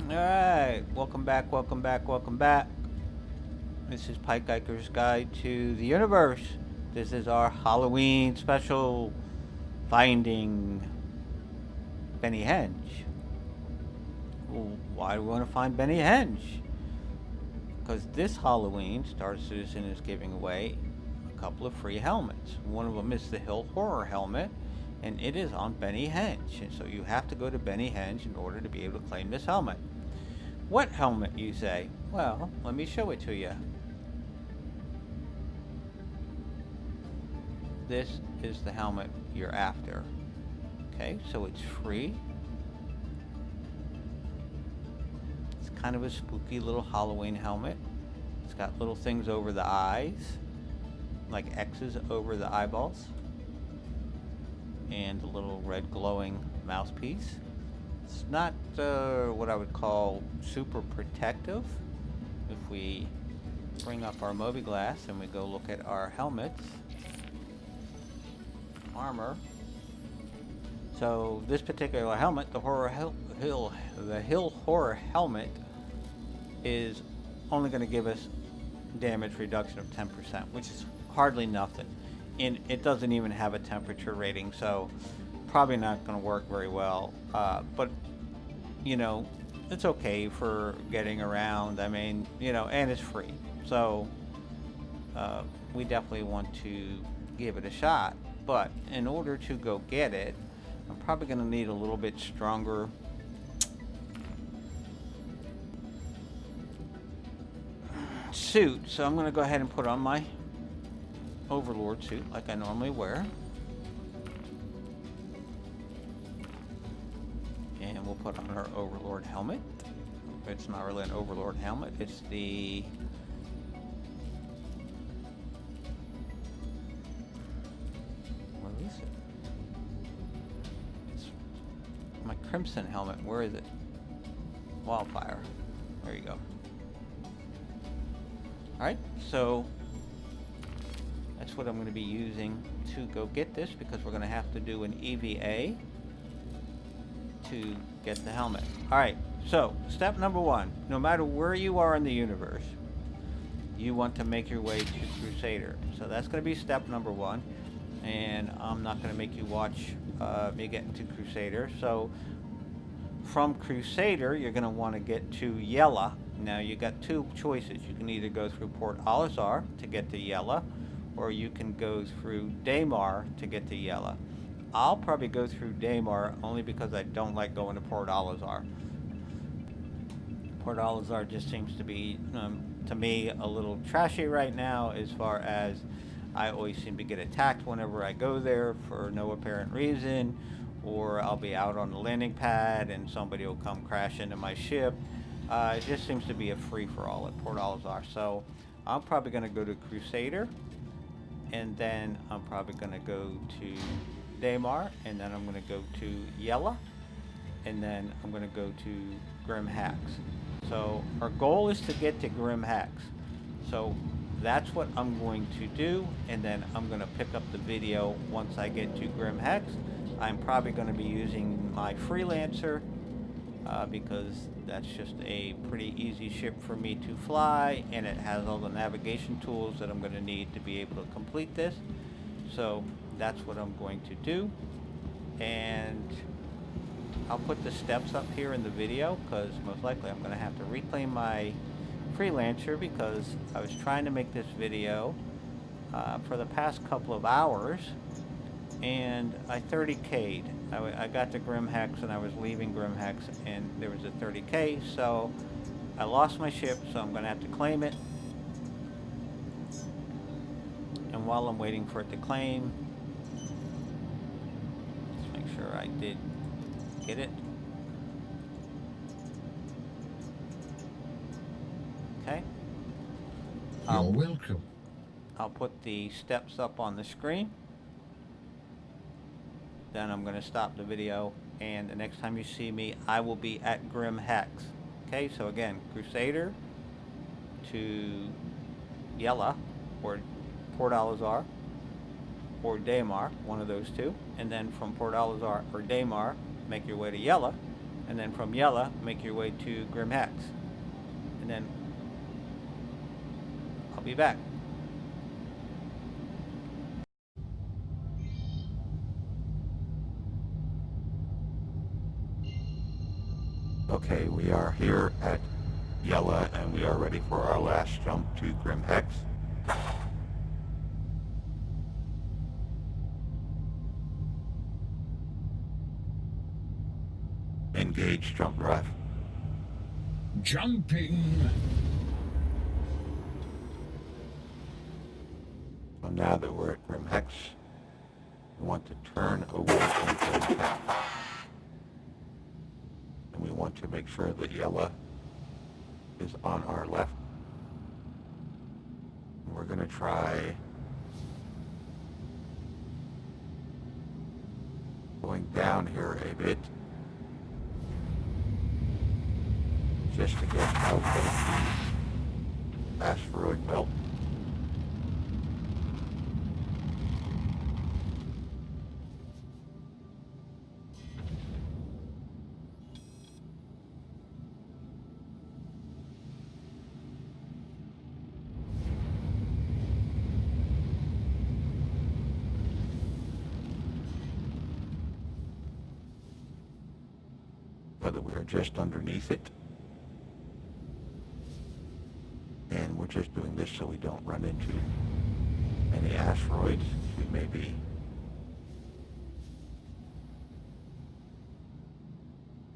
Alright, welcome back, welcome back, welcome back. This is Pikehiker's Guide to the Universe. This is our Halloween special, Finding Benny Henge. Well, why do we want to find Benny Henge? Because this Halloween, Star Citizen is giving away a couple of free helmets. One of them is the Hill Horror helmet, and it is on Benny Henge. And so you have to go to Benny Henge in order to be able to claim this helmet. What helmet, you say? Well, let me show it to you. This is the helmet you're after. Okay, so it's free. It's kind of a spooky little Halloween helmet. It's got little things over the eyes, like X's over the eyeballs, and a little red glowing mouthpiece. It's not what I would call super protective. If we bring up our Mobi-Glass and we go look at our helmets, armor. So this particular helmet, the Hill Horror helmet, is only going to give us damage reduction of 10%, which is hardly nothing. And it doesn't even have a temperature rating, so probably not going to work very well, but you know, it's okay for getting around. I mean, you know, and it's free, so we definitely want to give it a shot. But in order to go get it, I'm probably going to need a little bit stronger suit, so I'm going to go ahead and put on my Overlord suit like I normally wear. And we'll put on our Overlord helmet. It's not really an Overlord helmet, it's the what is it? It's my Crimson helmet. Where is it? Wildfire. There you go. Alright, so that's what I'm going to be using to go get this, because we're going to have to do an EVA to get the helmet. Alright, so step number one, no matter where you are in the universe, you want to make your way to Crusader. So that's going to be step number one, and I'm not going to make you watch me get into Crusader. So from Crusader, you're going to want to get to Yella. Now you got two choices. You can either go through Port Alizar to get to Yella, or you can go through Daymar to get to Yella. I'll probably go through Daymar only because I don't like going to Port Alizar. Port Alizar just seems to be, to me, a little trashy right now, as far as I always seem to get attacked whenever I go there for no apparent reason, or I'll be out on the landing pad and somebody will come crash into my ship. It just seems to be a free-for-all at Port Alizar. So I'm probably going to go to Crusader, and then I'm probably going to go to Daymar, and then I'm going to go to Yella, and then I'm going to go to Grim Hacks. So our goal is to get to Grim Hacks. So that's what I'm going to do, and then I'm going to pick up the video once I get to Grim Hacks. I'm probably going to be using my Freelancer because that's just a pretty easy ship for me to fly, and it has all the navigation tools that I'm going to need to be able to complete this. So that's what I'm going to do, and I'll put the steps up here in the video, because most likely I'm going to have to reclaim my Freelancer, because I was trying to make this video for the past couple of hours, and I 30K'd. I got to Grim Hex, and I was leaving Grim Hex, and there was a 30K, so I lost my ship, so I'm going to have to claim it. And while I'm waiting for it to claim, let's make sure I did get it. Okay. You're welcome. I'll put the steps up on the screen. Then I'm going to stop the video, and the next time you see me, I will be at Grim Hex. Okay, so again, Crusader to Yella, or Port Alizar, or Daymar, one of those two. And then from Port Alizar or Daymar, make your way to Yella. And then from Yella, make your way to Grim Hex. And then I'll be back. Okay, we are here at Yella, and we are ready for our last jump to Grim Hex. Engage jump drive. Jumping. So now that we're at Grim Hex, we want to turn away from Grim Hex. And we want to make sure that Yella is on our left. And we're going to try going down here a bit, just to get out of the asteroid belt. Whether we are just underneath it. And we're just doing this so we don't run into any asteroids. We may be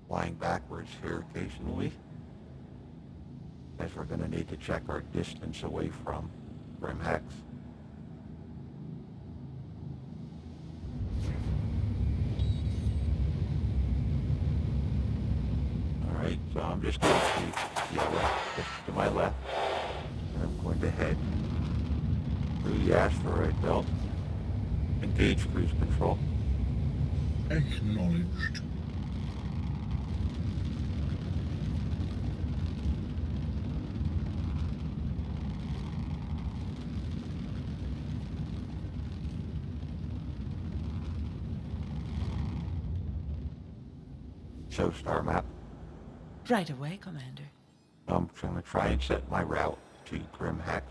flying backwards here occasionally, as we're going to need to check our distance away from Grim Hex. Alright, so I'm just going to Yella, just to my left. I'm going to head through the asteroid belt, engage cruise control. Acknowledged. Show star map. Right away, Commander. I'm going to try and set my route to Grim Hex.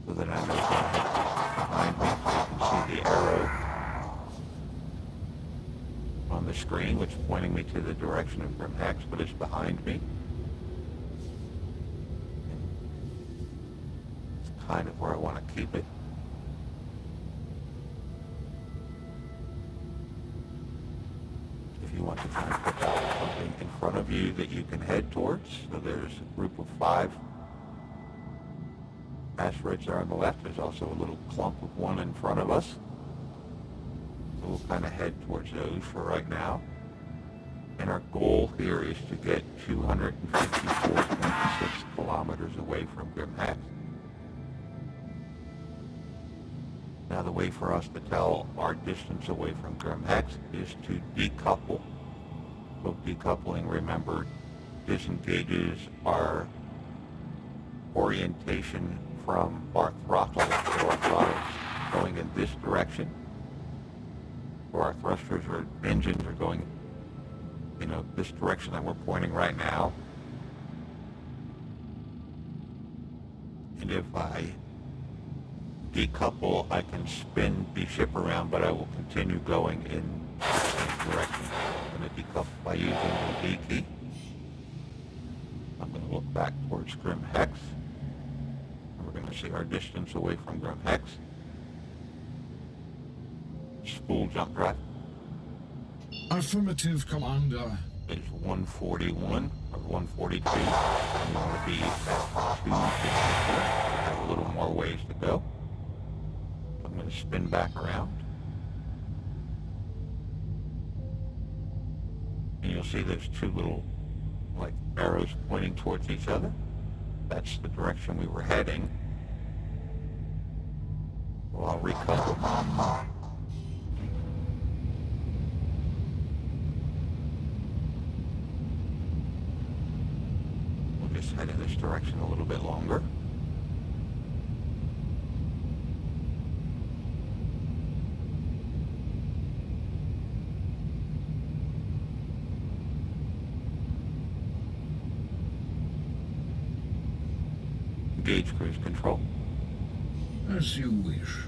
So that I know Grim Hex is behind me. You can see the arrow on the screen, which is pointing me to the direction of Grim Hex, but it's behind me. It's kind of where I want to keep it. You want to try and put out something in front of you that you can head towards. So there's a group of 5 asteroids there on the left. There's also a little clump of one in front of us. So we'll kind of head towards those for right now. And our goal here is to get 254.6 kilometers away from Grim Hex. Now the way for us to tell our distance away from Grim Hex is to decouple. So decoupling, remember, disengages our orientation from our throttle. So our throttle's going in this direction. Or our thrusters or engines are going, this direction that we're pointing right now. And if I decouple, I can spin the ship around, but I will continue going in the same direction. I'm going to decouple by using the D key. I'm going to look back towards Grim Hex. And we're going to see our distance away from Grim Hex. Spool jump drive. Affirmative, Commander. Is 141 or 142. And you want to be at 254. We have a little more ways to go. I'm going to spin back around. And you'll see there's 2 little, arrows pointing towards each other. That's the direction we were heading. Well, I'll recouple. We'll just head in this direction a little bit longer. Engage cruise control. As you wish.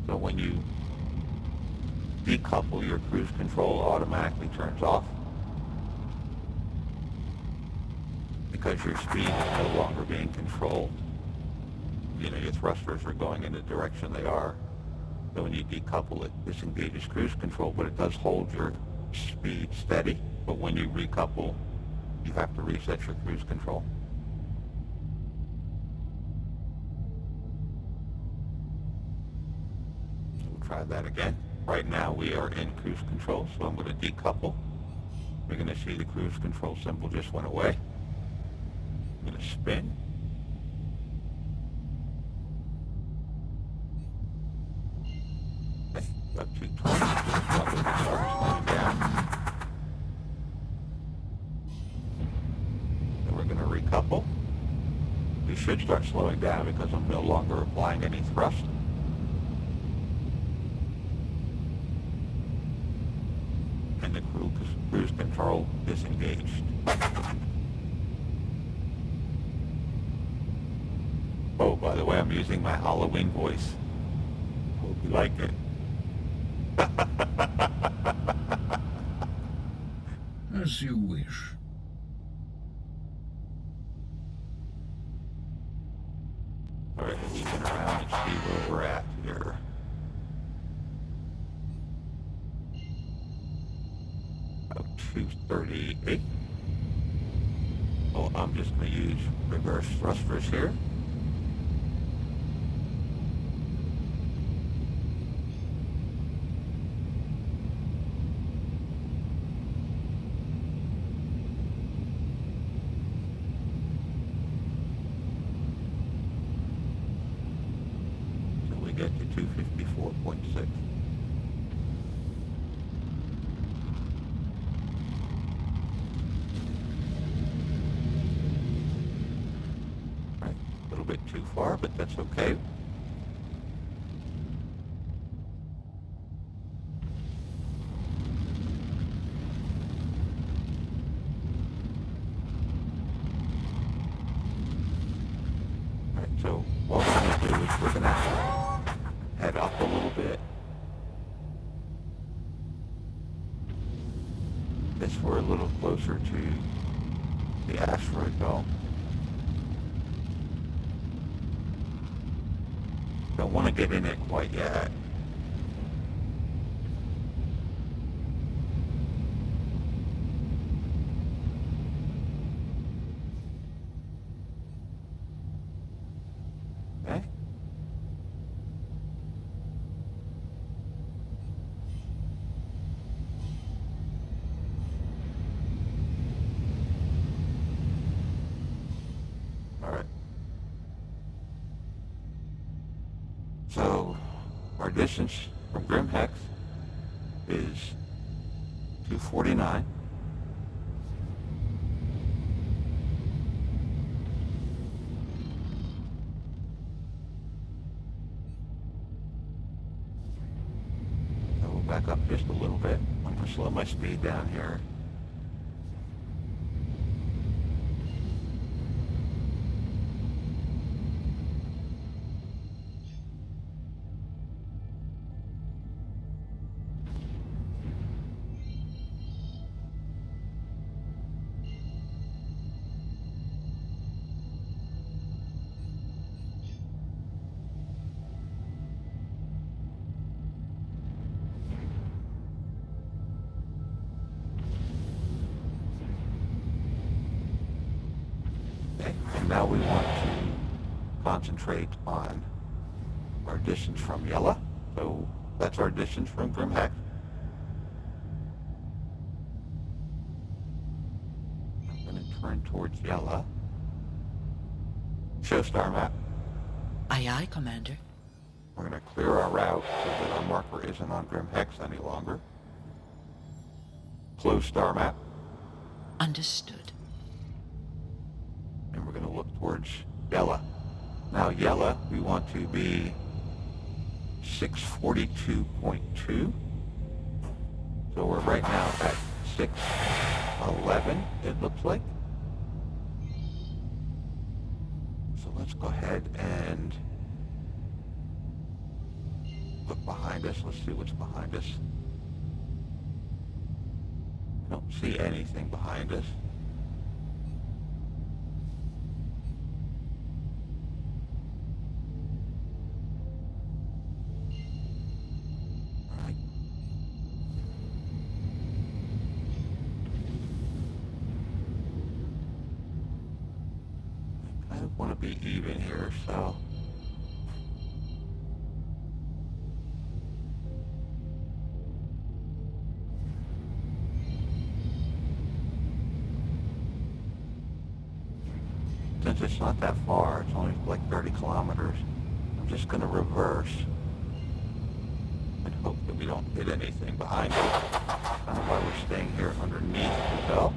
So when you decouple, your cruise control automatically turns off because your speed is no longer being controlled. You know, your thrusters are going in the direction they are. So when you decouple, it disengages cruise control, but it does hold your speed steady. But when you recouple, you have to reset your cruise control. Try that again. Right now we are in cruise control, so I'm going to decouple. We're going to see the cruise control symbol just went away. I'm going to spin. Okay, up to 20. Start slowing down. Then we're going to recouple. We should start slowing down because I'm no longer applying any thrust. And the cruise control disengaged. Oh, by the way, I'm using my Halloween voice. Hope you like it. As you wish. Alright, we'll turn around and see where we're at here. About 238. Well, I'm just going to use reverse thrusters here. So we get to 254.6. A little bit too far, but that's okay. Alright, so what we're going to do is we're going to head up a little bit. This we're a little closer to the asteroid belt. Don't want to get in it quite yet. Okay. All right. So our distance from Grim Hex is 249. So we'll back up just a little bit. I'm going to slow my speed down here. Okay, and now we want to concentrate on our distance from Yella. So that's our distance from Grim Hex. I'm going to turn towards Yella. Show star map. Aye, aye, Commander. We're going to clear our route so that our marker isn't on Grim Hex any longer. Close star map. Understood. towards Yella. Now Yella, we want to be 642.2. So we're right now at 611, it looks like. So let's go ahead and look behind us. Let's see what's behind us. I don't see anything behind us. All right. I kind of want to be even here, so since it's not that far, it's only like 30 kilometers, I'm just going to reverse and hope that we don't hit anything behind us. Kind of why we're staying here underneath the hotel,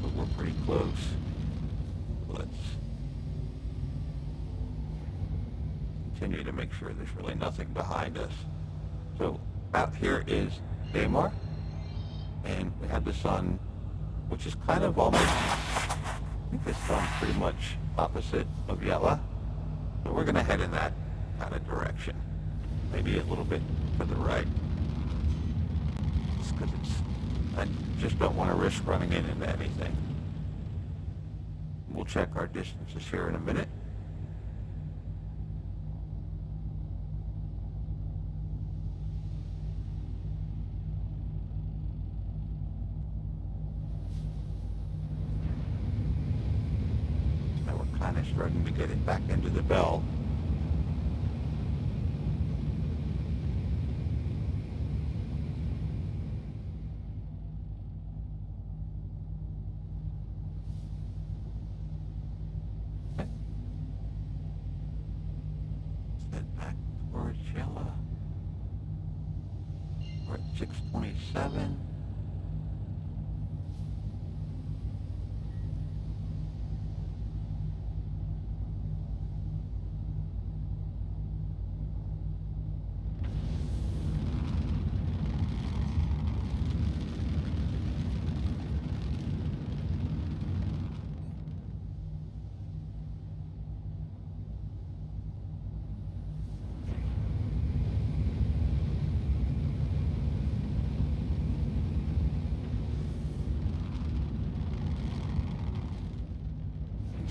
but we're pretty close. Let's continue to make sure there's really nothing behind us. So out here is Daymar, and we have the sun, which is kind of almost, I think the sun's pretty much opposite of Yella. So we're going to head in that kind of direction. Maybe a little bit to the right. Just because I just don't want to risk running into anything. We'll check our distances here in a minute. Now we're kind of starting to get it back into the bell. Head back towards Yella. We're at 627.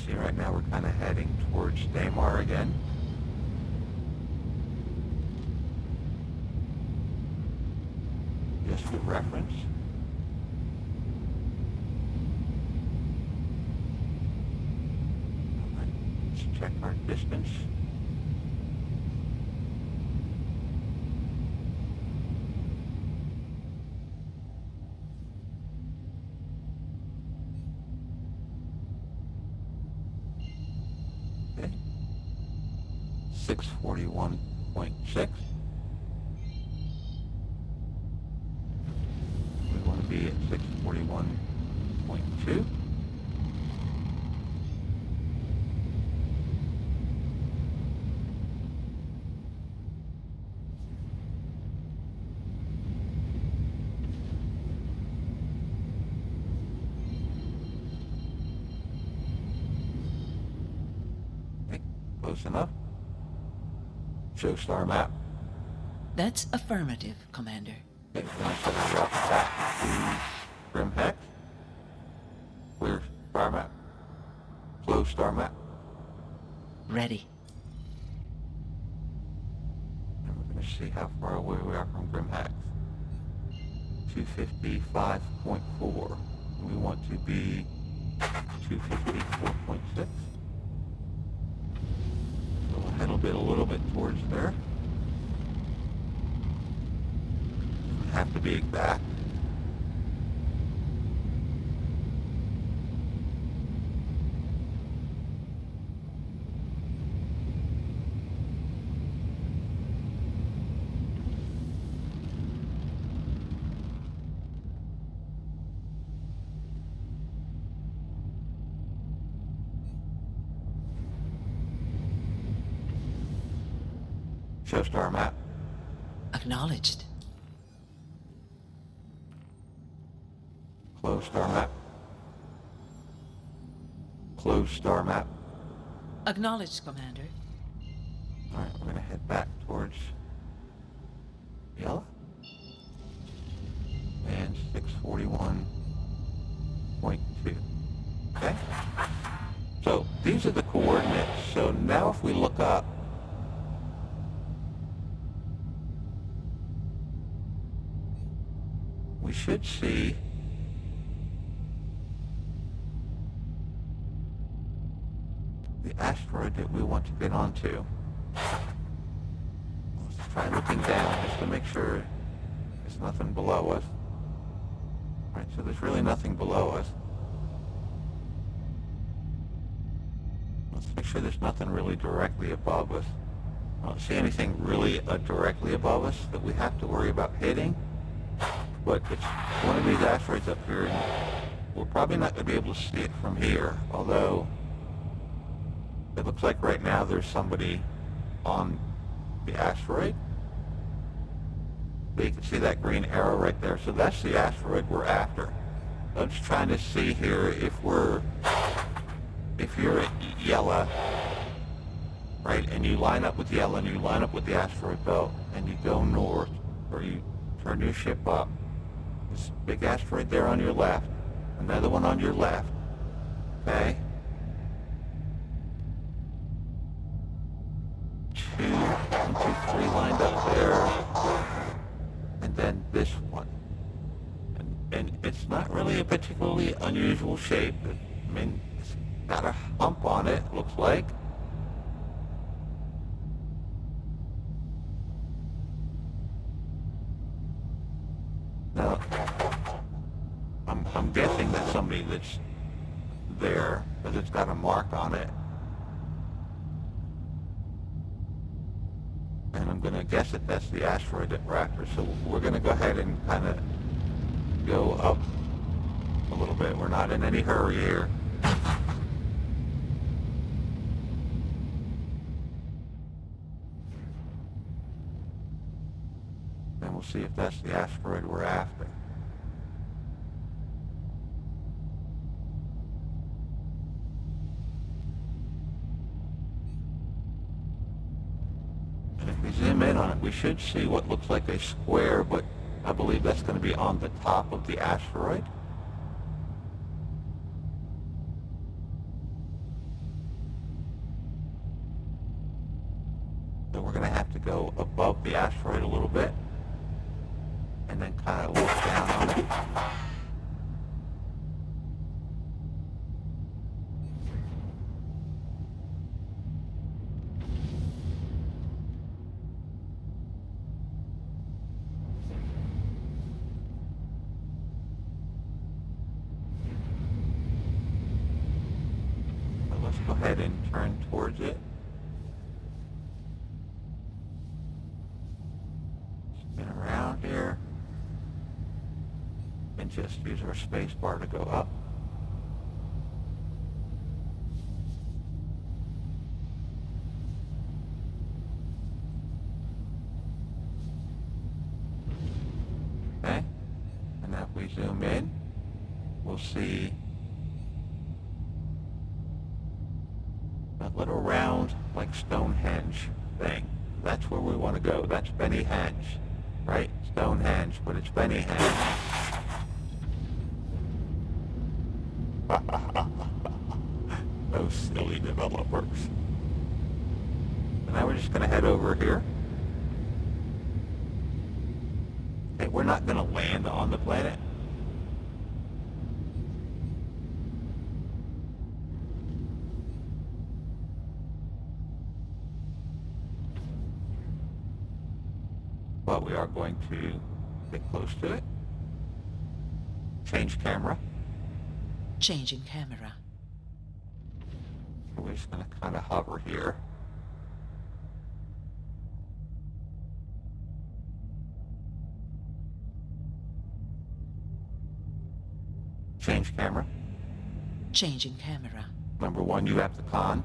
See, right now we're kind of heading towards Daymar again. Just for reference. All right, let's check our distance. Okay. 641.6. We want to be at 641.2. Okay, close enough. Show star map. That's affirmative, Commander. Okay, we're going to set it up back to Grim Hex. Clear star map. Close star map. Ready. And we're going to see how far away we are from Grim Hex. 255.4. We want to be 254.6. So we'll head a little bit towards there. Have to be exact. Show star map. Acknowledged. Close star map. Close star map. Acknowledged, Commander. Alright, we're gonna head back towards Yellow. And 641.2. Okay? So these are the coordinates. So now if we look up, we should see the asteroid that we want to get onto. Let's try looking down just to make sure there's nothing below us. Alright, so there's really nothing below us. Let's make sure there's nothing really directly above us. I don't see anything really directly above us that we have to worry about hitting. But it's one of these asteroids up here, and we're probably not going to be able to see it from here, although it looks like right now there's somebody on the asteroid. But you can see that green arrow right there, so that's the asteroid we're after. I'm just trying to see here if you're at Yella, right, and you line up with Yella and you line up with the asteroid belt and you go north, or you turn your ship up, this big asteroid there on your left, another one on your left, okay? 2, 1, 2, 3 lined up there, and then this one. And it's not really a particularly unusual shape. I mean, it's got a hump on it, looks like. Now, I'm guessing that's somebody that's there, because it's got a mark on it. And I'm going to guess that that's the asteroid that we're after. So we're going to go ahead and kind of go up a little bit. We're not in any hurry here. And we'll see if that's the asteroid we're after. And if we zoom in on it, we should see what looks like a square, but I believe that's going to be on the top of the asteroid. So we're going to have to go above the asteroid a little bit and then kind of look down on it. So let's go ahead and turn towards it. Spin around here. And just use our space bar to go up. Okay, and now if we zoom in, we'll see that little round, like Stonehenge thing. That's where we want to go. That's Bennyhenge, right? Stonehenge, but it's Bennyhenge. Those silly developers. And now we're just going to head over here. Okay, we're not going to land on the planet. But we are going to get close to it. Change camera. Changing camera. We're just going to kind of hover here. Change camera. Changing camera. Number 1, you have the con.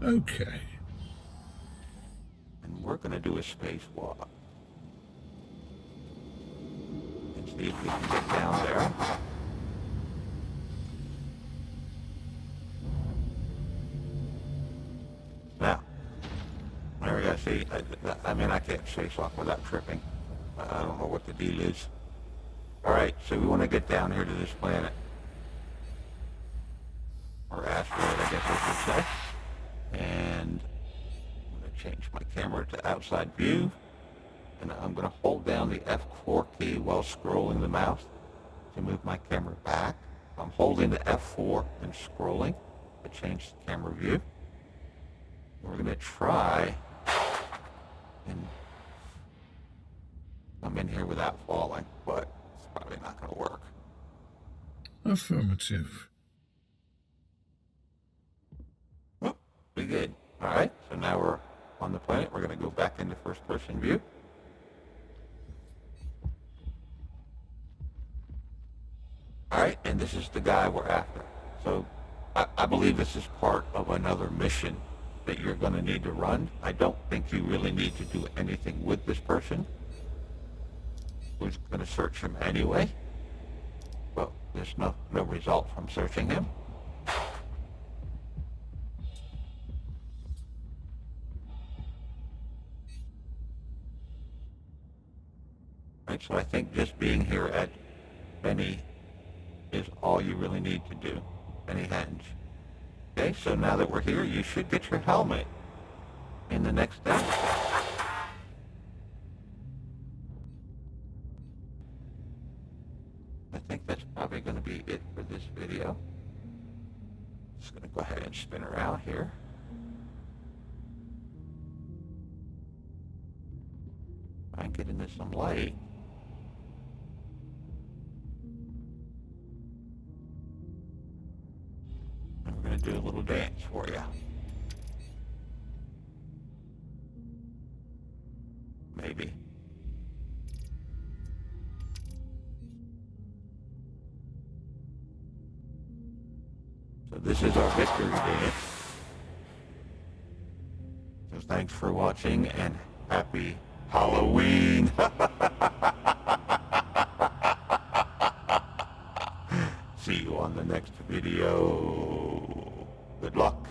Okay. And we're going to do a spacewalk and see if we can get down there. Now, there we go. See, I mean, I can't spacewalk without tripping. I don't know what the deal is. Alright, so we want to get down here to this planet. Or asteroid, I guess I should say. And I'm going to change my camera to outside view. And I'm going to hold down the F4 key while scrolling the mouse to move my camera back. I'm holding the F4 and scrolling to change the camera view. We're going to try and come in here without falling, but it's probably not going to work. Affirmative. Oh, we good. All right, so now we're on the planet. We're going to go back into first-person view. All right, and this is the guy we're after. So I believe this is part of another mission that you're going to need to run. I don't think you really need to do anything with this person. We're going to search him anyway. Well, there's no result from searching him. Right, so I think just being here at Benny is all you really need to do. Benny Henge. Okay, so now that we're here, you should get your helmet in the next step. I think that's probably going to be it for this video. Just going to go ahead and spin around here. Try and get into some light. And we're going to do a little dance for you. Maybe. So this is our victory dance. So thanks for watching and happy Halloween. See you on the next video. Good luck.